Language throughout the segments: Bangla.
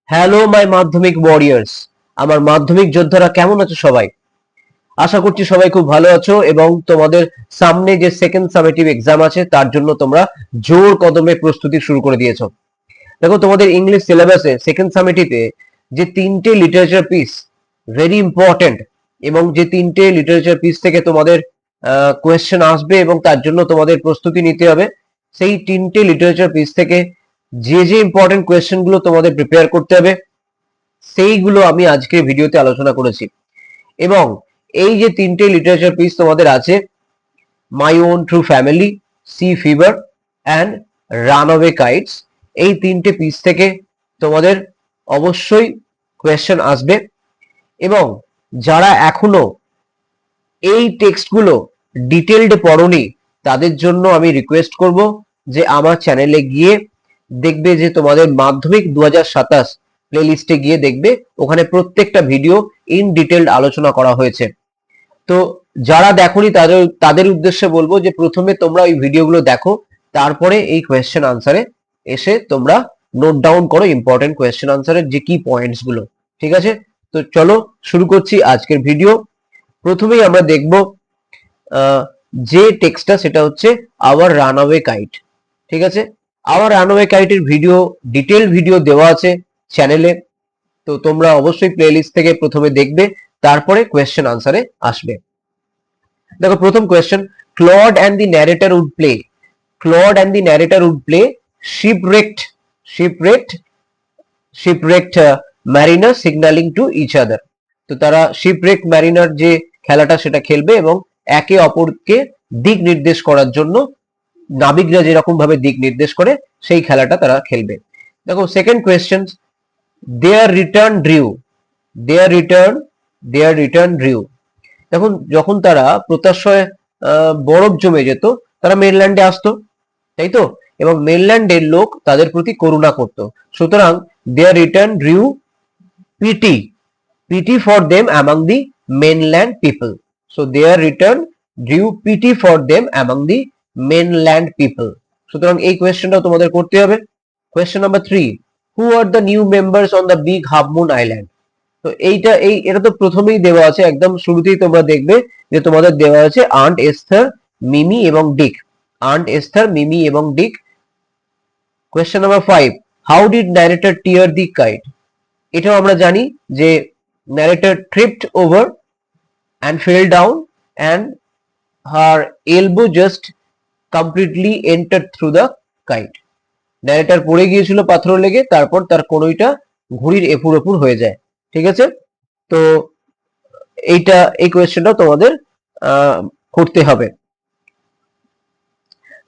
হ্যালো মাই মাধ্যমিক ওয়ারিয়ার্স, আমার মাধ্যমিক যোদ্ধারা কেমন আছো সবাই? আশা করছি সবাই খুব ভালো আছো এবং তোমাদের সামনে যে সেকেন্ড সামেটিভ এক্সাম আছে তার জন্য তোমরা জোর কদমে প্রস্তুতি শুরু করে দিয়েছো। দেখো, তোমাদের ইংলিশ সিলেবাসে সেকেন্ড সামেটিভে যে তিনটে লিটারেচার পিস ভেরি ইম্পর্টেন্ট, এবং যে তিনটে লিটারেচার পিস থেকে তোমাদের কোয়েশ্চেন আসবে এবং তার জন্য তোমাদের প্রস্তুতি নিতে হবে। সেই তিনটে লিটারেচার পিস থেকে যে যে ইম্পর্টেন্ট কোয়েশ্চেন গুলো তোমাদের প্রিপেয়ার করতে হবে সেইগুলো আমি আজকের ভিডিওতে আলোচনা করেছি। এবং এই যে তিনটে লিটারেচার পিস তোমাদের আছে, my own true family, sea fever and runaway kites, এই তিনটে পিস থেকে তোমাদের অবশ্যই কোয়েশ্চেন আসবে। এবং যারা এখনো এই টেক্সটগুলো ডিটেলড পড়োনি তাদের জন্য আমি রিকোয়েস্ট করব যে আমার চ্যানেলে গিয়ে দেখবে যে তোমাদের মাধ্যমিক 2027 প্লেলিস্টে গিয়ে দেখবে, ওখানে প্রত্যেকটা ভিডিও ইন ডিটেলড আলোচনা করা হয়েছে। তো যারা দেখোনি তাদের তাদের উদ্দেশ্যে বলবো যে প্রথমে তোমরা ওই ভিডিওগুলো দেখো, তারপরে এই কোয়েশ্চেন আনসারে এসে তোমরা নোট ডাউন করো ইম্পর্টেন্ট কোয়েশ্চেন আনসারের যে কি পয়েন্টস গুলো। ঠিক আছে, তো চলো শুরু করছি আজকের ভিডিও। প্রথমেই আমরা দেখব যে টেক্সটটা, সেটা হচ্ছে আওয়ার রানওয়ে কাইট। ঠিক আছে, আওয়ার রানওয়ে কাইটের ভিডিও, ডিটেল ভিডিও দেওয়া আছে চ্যানেলে, তো তোমরা অবশ্যই প্লেলিস্ট থেকে প্রথমে দেখবে, তারপরে কোয়েশ্চেন আনসারে আসবে। দেখো, প্রথম question, Claude and the narrator would play, Claude and the narrator would play shipwrecked shipwrecked shipwrecked mariner signalling to each other. তো তারা শিপরেক ম্যারিনার যে খেলাটা সেটা খেলবে এবং একে অপরকে দিক নির্দেশ করার জন্য, নাবিকরা যেরকম ভাবে দিক নির্দেশ করে সেই খেলাটা তারা খেলবে। দেখো, second question, there return drew, there return there return drew. দেখুন, যখন তারা প্রত্যাশয় বরফ জমে যেত, তারা মেনল্যান্ডে আসতো, তাই তো, এবং মেনল্যান্ডের লোক তাদের প্রতি করুণা করত। সুতরাং their return drew pity, pity for them among the mainland people. So their return drew pity for them among the mainland people. সুতরাং এই কোয়েশ্চেনটাও তোমাদের করতে হবে। Question number 3, who are the new members on the big half moon island. তো এটা তো প্রথমেই দেওয়া আছে, একদম শুরুতেই তোমরা দেখবে যে তোমাদের দেওয়া আছে আন্ট এস্থার, মিমি এবং ডিক। আন্ট এস্থার, মিমি এবং Dick. Question number 5, how did narrator tear the kite. এটাও আমরা জানি যে narrator tripped over and fell down and her elbow just completely entered through the kite. Narrator পড়ে গিয়েছিল পাথর লেগে, তারপর তার কনুইটা ঘুড়ির এপুর ওপুর হয়ে যায়। ঠিক আছে, তো এই কোয়েশ্চেনটাও তোমাদের করতে হবে।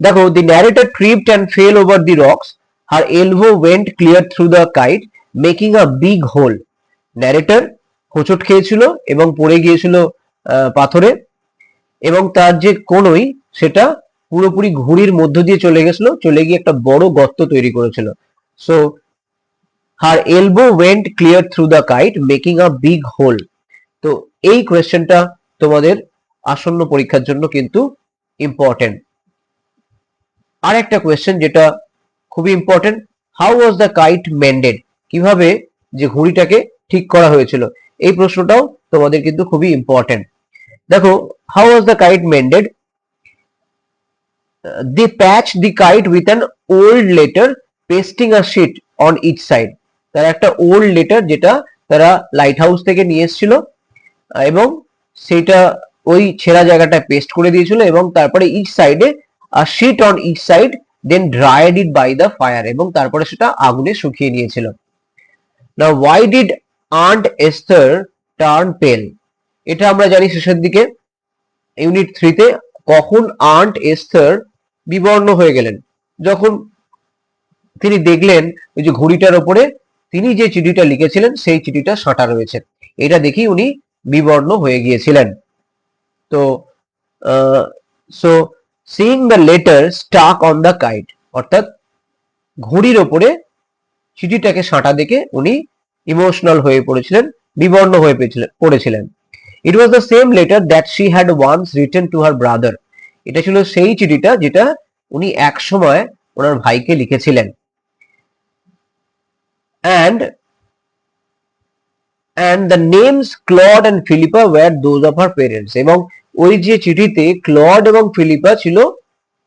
দেখো, the narrator tripped and fell over the rocks, her elbow went clear through the kite making a big hole. Narrator হোঁচট খেয়েছিল এবং পড়ে গিয়েছিল পাথরে, এবং তার যে কনুই সেটা পুরোপুরি ঘুড়ির মধ্য দিয়ে চলে গেছিল, চলে গিয়ে একটা বড় গর্ত তৈরি করেছিল। So her elbow went clear through the kite making a big hole. তো এই কোয়েশ্চেনটা তোমাদের আসন্ন পরীক্ষার জন্য কিন্তু ইম্পর্টেন্ট। আর একটা কোয়েশ্চেন যেটা খুবই important, how was the kite mended. কিভাবে যে ঘুড়িটাকে ঠিক করা হয়েছিল, এই প্রশ্নটাও তোমাদের কিন্তু খুবই ইম্পর্টেন্ট। দেখো, how was the kite mended, they patch the kite with an old letter pasting a sheet on each side. তারা একটা ওল্ড লেটার, যেটা তারা লাইট হাউস থেকে নিয়ে এসেছিল, এবং সেটা ওই ছেঁড়া জায়গাটা পেস্ট করে দিয়েছিল, এবং তারপরে ইচ সাইডে a sheet on each side, then dried it by the fire, এবং তারপরে সেটা আগুনে শুকিয়ে নিয়েছিল। Now why did Aunt Esther turn pale? এটা আমরা জানি শেষের দিকে ইউনিট 3 তে, কখন আন্ট এস্থার বিবর্ণ হয়ে গেলেন, যখন তিনি দেখলেন ওই যে ঘুড়িটার ওপরে তিনি যে চিঠিটা লিখেছিলেন সেই চিঠিটা সাঁটা রয়েছে, এটা দেখেই উনি বিবর্ণ হয়ে গিয়েছিলেন। তো so seeing the letter Starc on the kite, অর্থাৎ ঘুড়ির ওপরে চিঠিটাকে সাঁটা দেখে উনি ইমোশনাল হয়ে পড়েছিলেন, বিবর্ণ হয়ে পড়েছিলেন। It was the same letter that she had once written to her brother. এটা ছিল সেই চিঠিটা যেটা উনি এক সময় ওনার ভাইকে লিখেছিলেন। And and the names Claude and Philippa were those of her parents. এবং ওই যে চিঠিতে ক্লড এবং ফিলিপা ছিল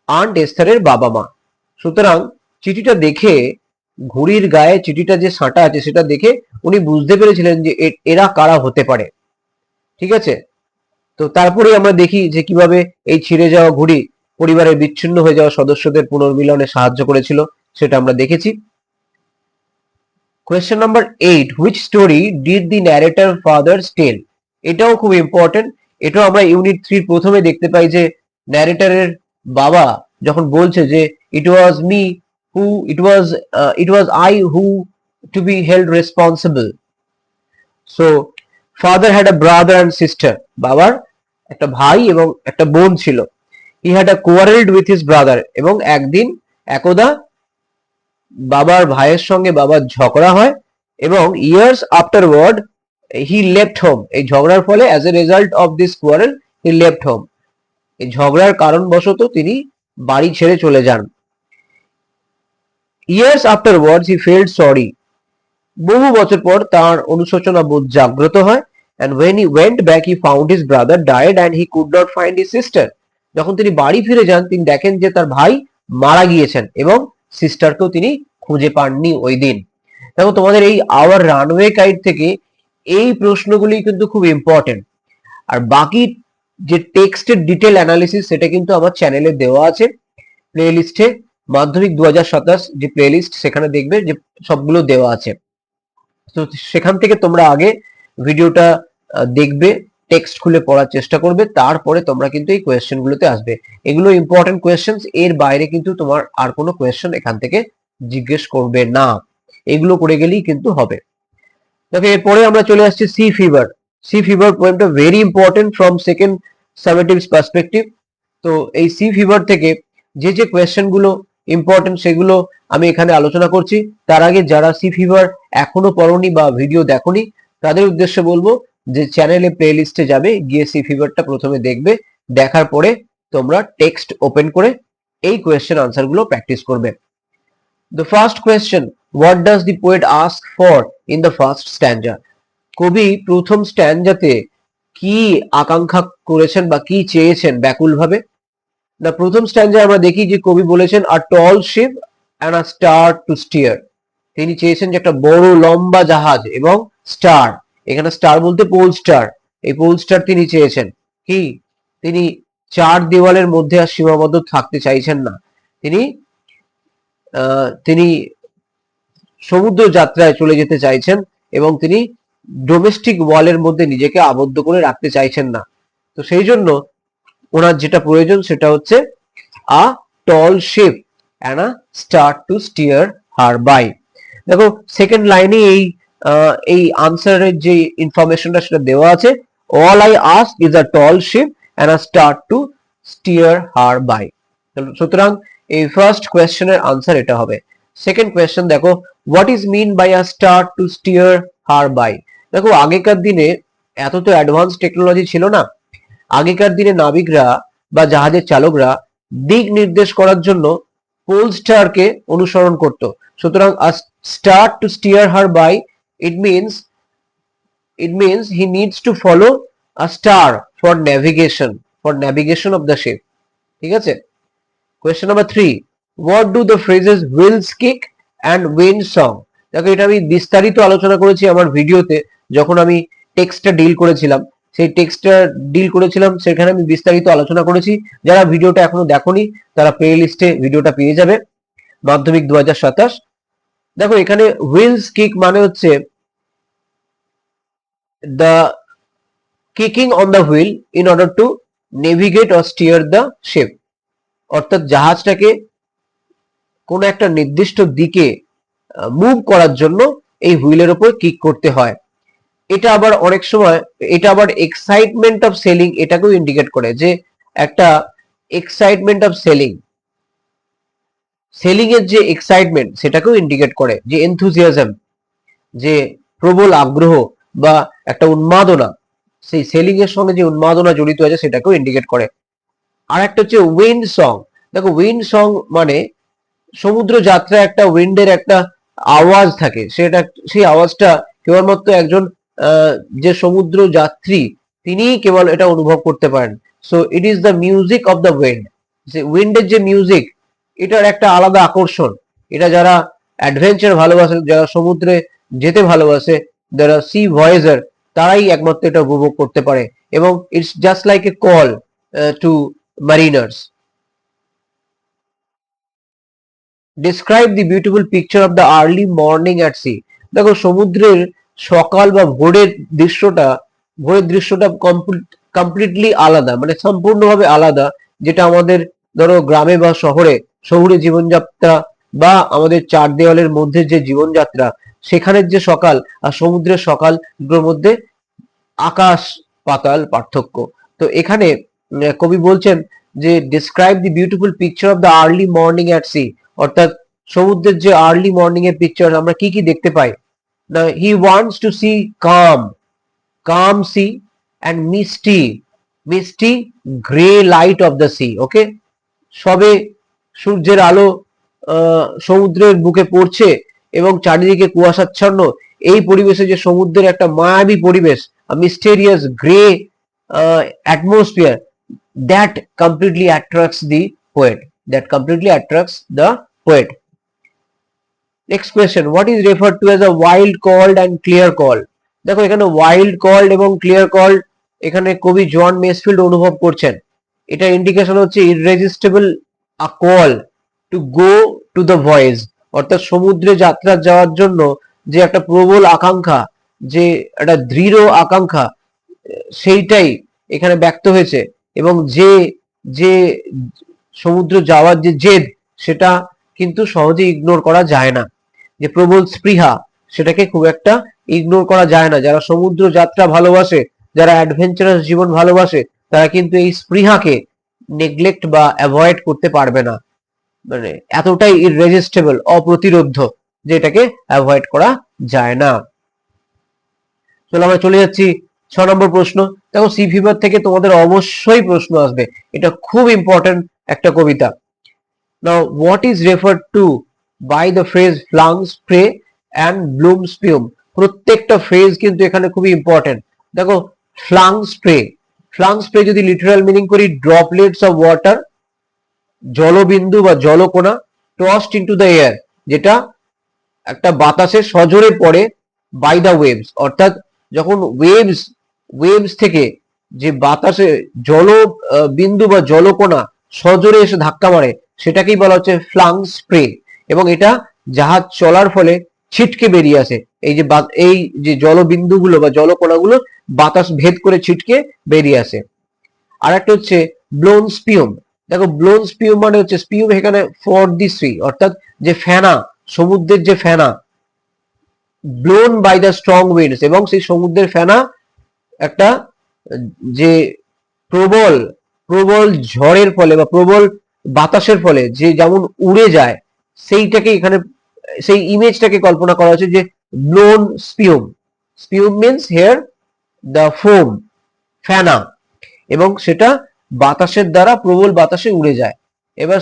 আন্ট এস্থারের বাবা মা। সুতরাং চিঠিটা দেখে, ঘড়ির গায়ে চিঠিটা যে সাঁটা আছে সেটা দেখে উনি বুঝতে পেরেছিলেন যে এরা কারা হতে পারে। ঠিক আছে, তো তারপরে আমরা দেখি যে কিভাবে এই ছিঁড়ে যাওয়া ঘড়ি পরিবারের বিচ্ছিন্ন হয়ে যাওয়া সদস্যদের পুনর্মিলনে সাহায্য করেছিল, সেটা আমরা দেখেছি। Question number 8, which story did the narrator father's tell? এটাও খুব ইম্পর্টেন্ট। এটাও আমরা ইউনিট 3 প্রথমে দেখতে পাই যে ন্যারেটরের বাবা যখন বলছে যে it was me who it was I who to be held responsible. So father had a brother and sister, বাবার একটা ভাই এবং একটা বোন ছিল। He had a quarrelled with his brother, এবং একদা বাবার ভাইয়ের সঙ্গে বাবার ঝগড়া হয়, এবং years afterward he left home. এই ঝগড়ার ফলে as a result of this quarrel he left home. এই ঝগড়ার কারণবশত তিনি বাড়ি ছেড়ে চলে যান। Years afterwards he felt sorry, বহু বছর পর তার অনুশোচনা বোধ জাগ্রত হয়। and when he went back he found his brother died and he could not find his sister. যখন তিনি বাড়ি ফিরে যান তিনি দেখেন যে তার ভাই মারা গিয়েছেন এবং সিস্টারকেও তিনি খুঁজে পাননি ওই দিন। দেখো তোমাদের এই আওয়ার রানওয়ে গাইড থেকে এই প্রশ্নগুলি কিন্তু খুব ইম্পর্টেন্ট। আর বাকি যে টেক্সটের ডিটেল অ্যানালিসিস সেটা কিন্তু আমার চ্যানেলে দেওয়া আছে প্লে লিস্টে, মাধ্যমিক 2027 যে প্লে লিস্ট, সেখানে দেখবে যে সবগুলো দেওয়া আছে। তো সেখান থেকে তোমরা আগে ভিডিওটা দেখবে, টেক্সট খুলে পড়ার চেষ্টা করবে, তারপরে তোমরা কিন্তু এই কোয়েশ্চেন গুলোতে আসবে। এগুলো ইম্পর্টেন্ট কোয়েশ্চেন, এর বাইরে কিন্তু তোমার আর কোনো কোয়েশ্চেন এখান থেকে জিজ্ঞেস করবে না, এগুলো করে গেলেই কিন্তু হবে। দেখো এরপরে আমরা চলে আসছি সি ফিভার। সি ফিভার পোয়েমটা very important from second summatives perspective. তো এই সি ফিভার থেকে যে যে কোয়েশ্চেন গুলো ইম্পর্টেন্ট সেগুলো আমি এখানে আলোচনা করছি। তার আগে যারা সি ফিভার এখনো পড়োনি বা ভিডিও দেখোনি তাদের উদ্দেশ্যে বলবো যে চ্যানেলে প্লে লিস্টে যাবে, গিয়ে সি ফিভারটা প্রথমে দেখবে, দেখার পরে তোমরা টেক্সট ওপেন করে এই কোয়েশ্চেন আনসার গুলো প্র্যাকটিস করবে। The first question, what does the poet ask for in the first stanza? কবি প্রথম স্ট্যান্জাতে কি আকাঙ্ক্ষা করেছেন বা কি চেয়েছেন ব্যাকুল ভাবে? না, প্রথম স্ট্যান্জায় আমরা দেখি যে কবি বলেছেন a tall ship and a star to steer. তিনি চেয়েছেন যে একটা বড় লম্বা জাহাজ এবং স্টার, এখানে স্টার বলতে পোল স্টার, এই পোল স্টার তিনি চেয়েছেন। কি তিনি চার দেওয়ালের মধ্যে আর সীমাবদ্ধ থাকতে চাইছেন না, তিনি সমুদ্র যাত্রায় চলে যেতে চাইছেন এবং তিনি ডোমেস্টিক ওয়ালের মধ্যে নিজেকে আবদ্ধ করে রাখতে চাইছেন না। তো সেই জন্য ওনার যেটা প্রয়োজন সেটা হচ্ছে a tall ship and a star to steer her by. দেখো সেকেন্ড লাইনে এই আনসারের যে ইনফরমেশনটা সেটা দেওয়া আছে, all I ask is a tall ship and a star to steer her by. সুতরাং এই ফার্স্ট কোয়েশ্চেনের আনসার এটা হবে। সেকেন্ড কোয়েশ্চেন দেখো, what is mean by a star to steer her by? দেখো আগেকার দিনে এত তো অ্যাডভান্স টেকনোলজি ছিল না, আগেকার দিনে নাবিকরা বা জাহাজের চালকরা দিক নির্দেশ করার জন্য পোল স্টারকে অনুসরণ করত। সুতরাং a star to steer her by it means he needs to follow a star for navigation of the ship. ঠিক আছে। Question number 3, what do the phrases wheels kick and wind song? দেখো এটা আমি বিস্তারিত আলোচনা করেছি আমার ভিডিওতে, যখন আমি টেক্সটটা ডিল করেছিলাম, সেখানে আমি বিস্তারিত আলোচনা করেছি। যারা ভিডিওটা এখনো দেখোনি তারা প্লে লিস্টে ভিডিওটা পেয়ে যাবে, মাধ্যমিক 2027। দেখো এখানে হুইলস কিক মানে হচ্ছে the kicking on the wheel in order to navigate or steer the ship, অর্থাৎ জাহাজটাকে কোন একটা নির্দিষ্ট দিকে মুভ করার জন্য এই হুইলের উপর কিক করতে হয়। এটা আবার অনেক সময় এক্সাইটমেন্ট অফ সেলিং এটাকেও ইন্ডিকেট করে, যে একটা এক্সাইটমেন্ট অফ সেলিং এর যে এক্সাইটমেন্ট সেটাকেও ইন্ডিকেট করে, যে এনথুজিয়াজম, যে প্রবল আগ্রহ বা একটা উন্মাদনা, সেই সেলিং এর সঙ্গে যে উন্মাদনা জড়িত আছে সেটাকেও ইন্ডিকেট করে। আর একটা হচ্ছে উইন্ড সং। দেখো উইন্ড সং মানে সমুদ্র যাত্রায় একটা উইন্ডের একটা আওয়াজ থাকে, সেই আওয়াজটা কেবলমাত্র একজন যে সমুদ্র যাত্রী তিনি কেবল এটা অনুভব করতে পারেন। So it is the music of the wind. যে উইন্ডের যে মিউজিক, এটার একটা আলাদা আকর্ষণ। এটা যারা অ্যাডভেঞ্চার ভালোবাসে, যারা সমুদ্রে যেতে ভালোবাসে, যারা সি ভয়েজার, তারাই একমাত্র এটা উপভোগ করতে পারে। এবং it's just like a call to mariners. Describe the beautiful picture of the early morning at sea. দেখো সমুদ্রের সকাল বা ভোরের দৃশ্যটা কমপ্লিটলি আলাদা, মানে সম্পূর্ণভাবে আলাদা, যেটা আমাদের ধরো গ্রামে বা শহুরে জীবনযাত্রা বা আমাদের চার দেওয়ালের মধ্যে যে জীবনযাত্রা, সেখানের যে সকাল আর সমুদ্রের সকাল দুটোর মধ্যে আকাশ পাতাল পার্থক্য। তো এখানে কবি বলছেন যে describe the beautiful picture of the early morning at sea, অর্থাৎ সমুদ্রের যে আর্লি মর্নিং এর পিকচার আমরা কি কি দেখতে পাই না। He wants to see calm sea and misty gray light of the sea. Okay, সবে সূর্যের আলো সমুদ্রের বুকে পড়ছে এবং চারিদিকে কুয়াশাচ্ছন্ন এই পরিবেশে যে সমুদ্রের একটা মায়াবী পরিবেশ, mysterious grey atmosphere, that completely attracts the poet. Next question, what is referred to as a wild called and clear call? দেখো এখানে ওয়াইল্ড কল্ড এবং ক্লিয়ার কল্ড এখানে কবি জন মেসফিল্ড অনুভব করছেন। এটা ইন্ডিকেশন হচ্ছে irresistible a call to go to the voice, অর্থাৎ সমুদ্রে যাত্রা যাওয়ার জন্য যে একটা প্রবল আকাঙ্ক্ষা, যে একটা দৃঢ় আকাঙ্ক্ষা, সেইটাই এখানে ব্যক্ত হয়েছে। এবং যে সমুদ্র যাওয়ার যে জেদ, সেটা কিন্তু সহজে ইগনোর করা যায় না। যে প্রবল স্পৃহা, সেটাকে খুব একটা ইগনোর করা যায় না। যারা সমুদ্র যাত্রা ভালোবাসে, যারা অ্যাডভেঞ্চারাস জীবন ভালোবাসে, তারা কিন্তু এই স্পৃহাকে নেগলেক্ট বা অ্যাভয়েড করতে পারবে না। মানে এতটাই ইররেজিস্টেবল, অপ্রতিরোধ্য, যে এটাকে অ্যাভয়েড করা যায় না। চলো আমরা চলে যাচ্ছি 6 নম্বর প্রশ্ন। দেখো সি ফিভার থেকে তোমাদের অবশ্যই প্রশ্ন আসবে, এটা খুব ইম্পর্টেন্ট একটা কবিতা। Now what is referred to by the phrase flung spray and blown spume? প্রত্যেকটা ফ্রেজ কিন্তু এখানে খুবই ইম্পর্টেন্ট। দেখো ফ্লাং স্প্রে যদি লিটারাল মিনিং করি, ড্রপলেটস অফ ওয়াটার, জলবিন্দু বা জলকণা, টসড ইনটু দ্য এয়ার, যেটা একটা বাতাসে সজোরে পড়ে, বাই দ্য ওয়েভস, অর্থাৎ যখন ওয়েভস থেকে যে বাতাসে জল বিন্দু বা জলকণা সজোরে এসে ধাক্কা মারে, সেটাকেই বলা হচ্ছে ফ্লাং স্প্রে। এবং এটা জাহাজ চলার ফলে ছিটকে বেরিয়ে আসে। এই যে জলবিন্দুগুলো বা জলকণাগুলো বাতাস ভেদ করে ছিটকে বেরিয়ে আসে। আর একটা হচ্ছে ব্লোন স্পিউম। দেখো ব্লোন স্পিউম মানে হচ্ছে, স্পিউম এখানে ফর দি সি, অর্থাৎ যে ফেনা, সমুদ্রের যে ফেনা, blown by the strong winds, এবং সেই সমুদ্রের ফেনা একটা যে প্রবল প্রবল ঝড়ের ফলে বা প্রবল বাতাসের ফলে যে যেমন উড়ে যায়, সেইটাকে এখানে সেই ইমেজটাকে কল্পনা করা হচ্ছে যে blown spume means here the foam, ফেনা, এবং সেটা বাতাসের দ্বারা প্রবল বাতাসে উড়ে যায়। এবার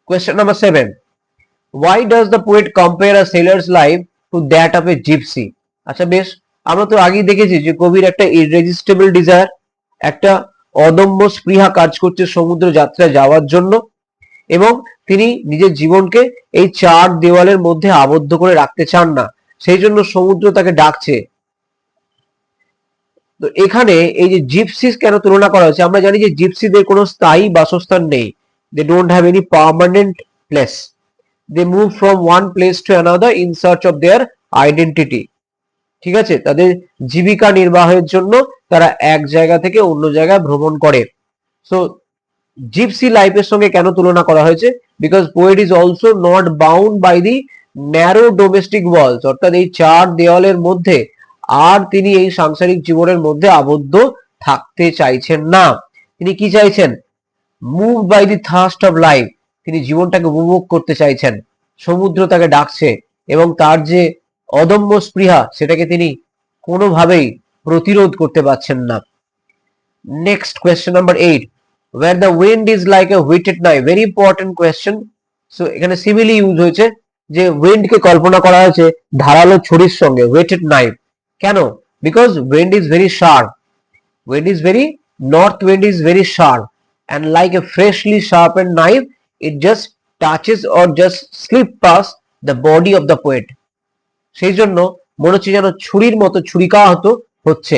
question number 7, why does the poet compare a sailor's life to that of a gypsy? আচ্ছা বেশ, আমরা তো আগেই দেখেছি যে কবির একটা ইররেজিস্টেবল ডিজায়ার, একটা অদম্য স্পৃহা কাজ করছে সমুদ্র যাত্রায় যাওয়ার জন্য, এবং তিনি নিজের জীবনকে এই চার দেওয়ালের মধ্যে আবদ্ধ করে রাখতে চান না, সেই জন্য সমুদ্র তাকে ডাকছে। তো এখানে এই যে জিপসিস কেন তুলনা করা হয়েছে, আমরা জানি যে জিপসিদের কোনো স্থায়ী বাসস্থান নেই, they don't have any permanent place, they move from one place to another in search of their identity. ঠিক আছে, তাদের জীবিকা নির্বাহের জন্য তারা এক জায়গা থেকে অন্য জায়গায় ভ্রমণ করে। সো জিপসি লাইফের সঙ্গে কেন তুলনা করা হয়েছে? Because poet is also not bound by the narrow domestic walls, অর্থাৎ এই চার দেওয়ালের মধ্যে আর তিনি এই সাংসারিক জীবনের মধ্যে আবদ্ধ থাকতে চাইছেন না। তিনি কি চাইছেন? Move by the thirst of life, তিনি জীবনটাকে উপভোগ করতে চাইছেন। সমুদ্র তাকে ডাকছে এবং তার যে অদম্য স্পৃহা, সেটাকে তিনি কোনোভাবেই প্রতিরোধ করতে পারছেন না। Next question number 8, where the wind is like a whetted knife, very important question. So এখানে সিমিলি ইউজ হয়েছে, যে উইন্ড কে কল্পনা করা হয়েছে ধারালো ছুরির সঙ্গে, whetted knife। কেন? because wind is very sharp. North wind is very sharp, and like a freshly sharpened knife, it just touches or just slip past the body of the poet. সেই জন্য মনে হচ্ছে যেন ছুরির মতো ছুরিকাহত হচ্ছে।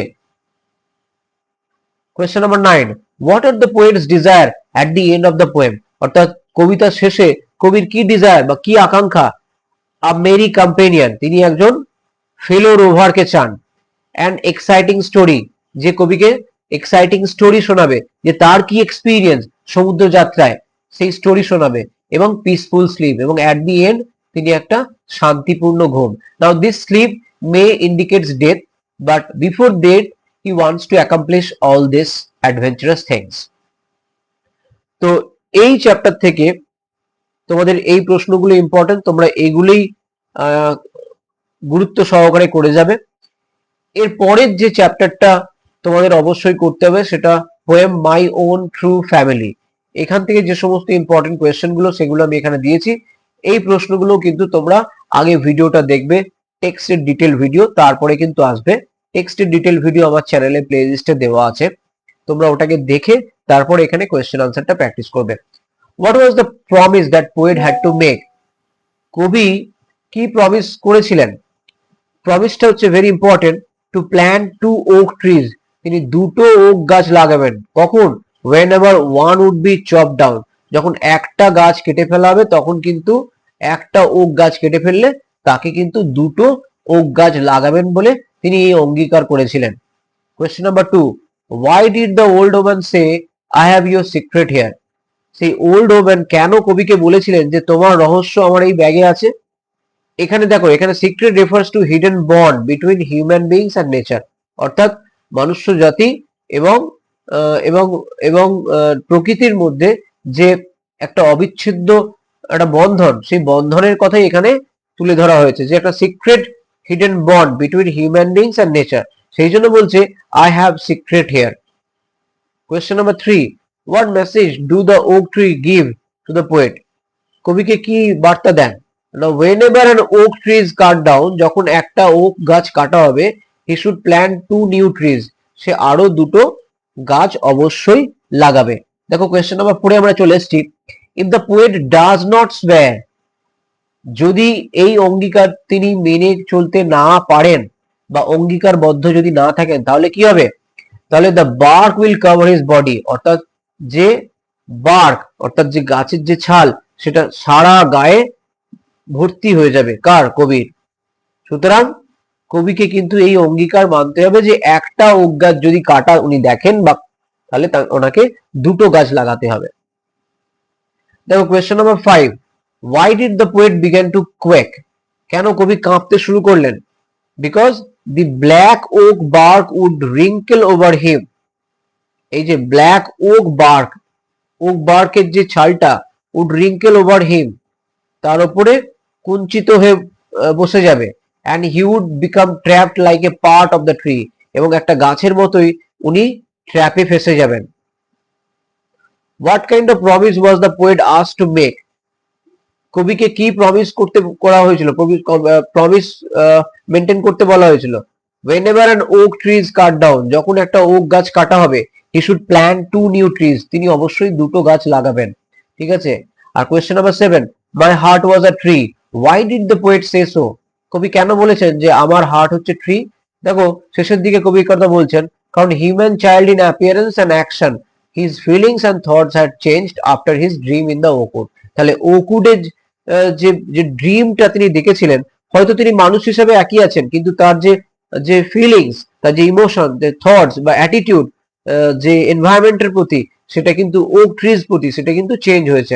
Question number 9, what are the poet's desire at the end of the poem? অর্থাৎ কবিতার শেষে কবির কি ডিজায়ার বা কি আকাঙ্ক্ষা? আ মেরি কম্পেনিয়ন, তিনি একজন ফেলো রোভারকে চান। অ্যান্ড এক্সাইটিং স্টোরি, যে কবিকে এক্সাইটিং স্টোরি শোনাবে, যে তার কি এক্সপিরিয়েন্স সমুদ্র যাত্রায় সেই স্টোরি শোনাবে। এবং পিসফুল স্লিপ, এবং অ্যাট দি এন্ড তিনি একটা শান্তিপূর্ণ ঘুম। Now this sleep may indicates death, but before death he wants to accomplish all this adventurous things. তো এই চ্যাপ্টার থেকে তোমাদের এই প্রশ্নগুলো ইম্পর্টেন্ট, তোমরা এইগুলোই গুরুত্ব সহকারে করে যাবে। এর পরের যে চ্যাপ্টারটা তোমাদের অবশ্যই করতে হবে সেটা পোয়েম মাই ওন ট্রু ফ্যামিলি। এখান থেকে যে সমস্ত ইম্পর্টেন্ট কোয়েশ্চেন গুলো সেগুলো আমি এখানে দিয়েছি। এই প্রশ্নগুলো কিন্তু তোমরা আগে ভিডিওটা দেখবে, টেক্সটের ডিটেল ভিডিও, তারপরে কিন্তু আসবে। টেক্সটের ডিটেল ভিডিও আমার চ্যানেলে প্লে লিস্টে দেওয়া আছে, তোমরা ওটাকে দেখে তারপর এখানে কোয়েশ্চেন আনসারটা প্র্যাকটিস করবে। What was the promise that poet had to make? কবি কি প্রমিস করেছিলেন? প্রমিসটা হচ্ছে very important, to plant 2 oak trees, তিনি 2টো ওক গাছ লাগাবেন। কখন? whenever one would be chopped down, যখন একটা গাছ কেটে ফেলা হবে তখন কিন্তু একটা ওক গাছ কেটে ফেললে তাকে কিন্তু 2টো ওক গাছ লাগাবেন বলে তিনি এই অঙ্গীকার করেছিলেন। Question number 2, why did the old woman say I have your secret here? সেই ওল্ড ওম্যান কেন কবিকে বলেছিলেন যে তোমার রহস্য আমার এই ব্যাগে আছে? এখানে দেখো, এখানে secret refers to hidden bond between human beings and nature, অর্থাৎ মনুষ্য জাতি এবং এবং এবং প্রকৃতির মধ্যে যে একটা অবিচ্ছেদ্য একটা বন্ধন, সেই বন্ধনের কথাই এখানে তুলে ধরা হয়েছে, যে একটা secret hidden bond between human beings and nature. সেই জন্য বলছে I have secret here. Question number 3, what message do the oak tree give to the poet? কবিকে কি বার্তা দেন? Now, whenever an oak tree is cut down, যখন একটা ওক গাছ কাটা হবে, he should plant 2 new trees, সে আরো 2টো গাছ অবশ্যই লাগাবে। দেখো কোয়েশ্চেন নাম্বার 4 আমরা চলে এসেছি। if the poet does not swear, যদি এই অঙ্গীকার তিনি মেনে চলতে না পারেন বা অঙ্গীকারবদ্ধ যদি না থাকেন, তাহলে কি হবে? তাহলে the bark will cover his body, অর্থাৎ যে বার্ক অর্থাৎ যে গাছের যে ছাল সেটা সারা গায়ে ভর্তি হয়ে যাবে। কার? কবির। সুতরাং কবিকে কিন্তু এই অঙ্গীকার মানতে হবে যে একটা ওক গাছ যদি কাটা উনি দেখেন বা তাহলে ওনাকে 2টো গাছ লাগাতে হবে। দেখো question number 5, why did the poet begin to quake? কেন কবি কাঁপতে শুরু করলেন? because the black oak bark would wrinkle over him, এই যে ব্ল্যাক ওক বার্কের যে ছালটা would wrinkle over him, তার উপরে কুঞ্চিত হয়ে বসে যাবে, and he would become trapped like a part of the tree, এবং একটা গাছের মতোই উনি ট্র্যাপে ফেসে যাবেন। what kind of promise was the poet asked to make? কবিকে কি প্রমিস করা হয়েছিল, প্রমিস মেনটেন করতে বলা হয়েছিল? whenever an oak tree is cut down, যখন একটা ওক গাছ কাটা হবে, he should plant 2 new trees, তিনি অবশ্যই 2টো গাছ লাগাবেন। ঠিক আছে। আর question number 7, my heart was a tree, why did the poet say so? কবি কেন বলেছেন যে আমার হার্ট হচ্ছে ট্রি? দেখো শেষের দিকে কবি কথা বলছেন, কারণ human child in appearance and action, his feelings and thoughts had changed after his dream in the ওকুড। তাহলে ওকুডের যে ড্রিমটা তিনি দেখেছিলেন, হয়তো তিনি মানুষ হিসেবে একই আছেন, কিন্তু তার যে ফিলিংস, তার যে ইমোশন, যে থটস বা অ্যাটিটিউড, যে এনভায়রনমেন্টের প্রতি, সেটা কিন্তু ওক ট্রিজ প্রতি সেটা কিন্তু চেঞ্জ হয়েছে।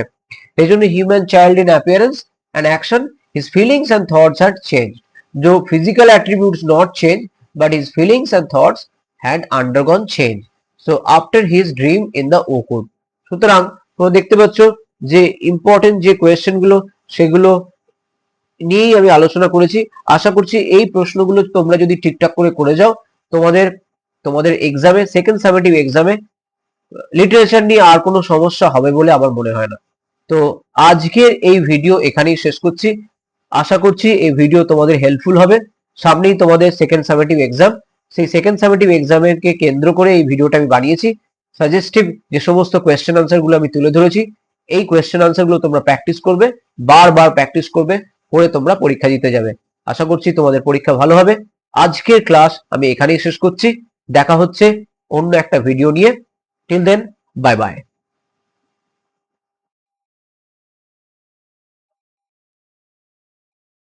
এই জন্য human child in appearance and action, his feelings and thoughts had change. जो physical attributes not change, but his feelings and thoughts had undergone change. So after his dream in the oak wood. সুতরাং তোমরা দেখতে পাচ্ছ যে ইম্পর্টেন্ট যে কোয়েশ্চেন গুলো সেগুলো নিয়েই আমি আলোচনা করেছি। আশা করছি এই প্রশ্নগুলো তোমরা যদি ঠিকঠাক করে যাও, তোমাদের এক্সামে, সেকেন্ড সামেটিভ এক্সামে লিটারেচার নিয়ে আর কোনো সমস্যা হবে বলে আমার মনে হয় না। তো আজকের এই ভিডিও এখানেই শেষ করছি। আশা করছি এই ভিডিও তোমাদের হেল্পফুল হবে। সামনেই তোমাদের সেকেন্ড সামেটিভ এক্সাম, সেই সেকেন্ড সামেটিভ এক্সামকে কেন্দ্র করে এই ভিডিওটা আমি বানিয়েছি। সাজেস্টিভ যে সমস্ত কোয়েশ্চেন আনসার গুলো আমি তুলে ধরেছি, এই কোয়েশ্চেন আনসার গুলো তোমরা প্র্যাকটিস করবে, বারবার প্র্যাকটিস করবে, করে তোমরা পরীক্ষা দিতে যাবে। আশা করছি তোমাদের পরীক্ষা ভালো হবে। আজকের ক্লাস আমি এখানেই শেষ করছি। দেখা হচ্ছে অন্য একটা ভিডিও নিয়ে। Till then, bye by.